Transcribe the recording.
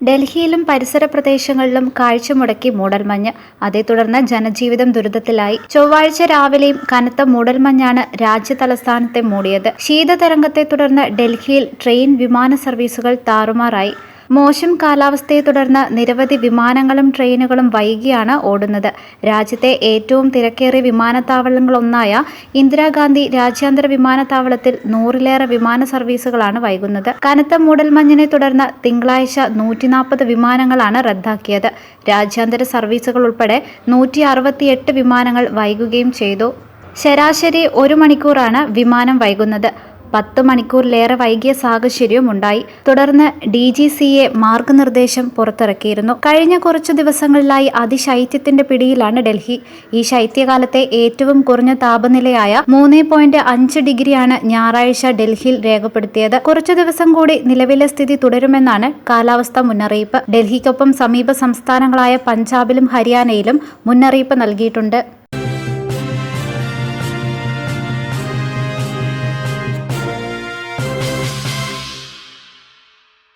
ഡൽഹിയിലും പരിസര പ്രദേശങ്ങളിലും കാഴ്ചമുടക്കി മൂടൽമഞ്ഞ്. അതേ തുടർന്ന് ജനജീവിതം ദുരിതത്തിലായി. ചൊവ്വാഴ്ച രാവിലെയും കനത്ത മൂടൽമഞ്ഞാണ് രാജ്യതലസ്ഥാനത്തെ മൂടിയത്. ശീതതരംഗത്തെ തുടർന്ന് ഡൽഹിയിൽ ട്രെയിൻ, വിമാന സർവീസുകൾ താറുമാറായി. മോശം കാലാവസ്ഥയെ തുടർന്ന് നിരവധി വിമാനങ്ങളും ട്രെയിനുകളും വൈകിയാണ് ഓടുന്നത്. രാജ്യത്തെ ഏറ്റവും തിരക്കേറിയ വിമാനത്താവളങ്ങളിലൊന്നായ ഇന്ദിരാഗാന്ധി രാജ്യാന്തര വിമാനത്താവളത്തിൽ 100-ലേറെ വിമാന സർവീസുകളാണ് വൈകുന്നത്. കനത്ത മൂടൽമഞ്ഞിനെ തുടർന്ന് തിങ്കളാഴ്ച 140 വിമാനങ്ങളാണ് റദ്ദാക്കിയത്. രാജ്യാന്തര സർവീസുകൾ ഉൾപ്പെടെ 168 വിമാനങ്ങൾ വൈകുകയും ചെയ്തു. ശരാശരി 1 മണിക്കൂറാണ് വിമാനം വൈകുന്നത്. 10 മണിക്കൂറിലേറെ വൈകിയ സാഹചര്യവും ഉണ്ടായി. തുടർന്ന് DGCA മാർഗനിർദ്ദേശം പുറത്തിറക്കിയിരുന്നു. കഴിഞ്ഞ കുറച്ചു ദിവസങ്ങളിലായി അതിശൈത്യത്തിന്റെ പിടിയിലാണ് ഡൽഹി. ഈ ശൈത്യകാലത്തെ ഏറ്റവും കുറഞ്ഞ താപനിലയായ 3.5 ഡിഗ്രിയാണ് ഞായറാഴ്ച ഡൽഹിയിൽ രേഖപ്പെടുത്തിയത്. കുറച്ചു ദിവസം കൂടി നിലവിലെ സ്ഥിതി തുടരുമെന്നാണ് കാലാവസ്ഥാ മുന്നറിയിപ്പ്. ഡൽഹിക്കൊപ്പം സമീപ സംസ്ഥാനങ്ങളായ പഞ്ചാബിലും ഹരിയാനയിലും മുന്നറിയിപ്പ് നൽകിയിട്ടുണ്ട്.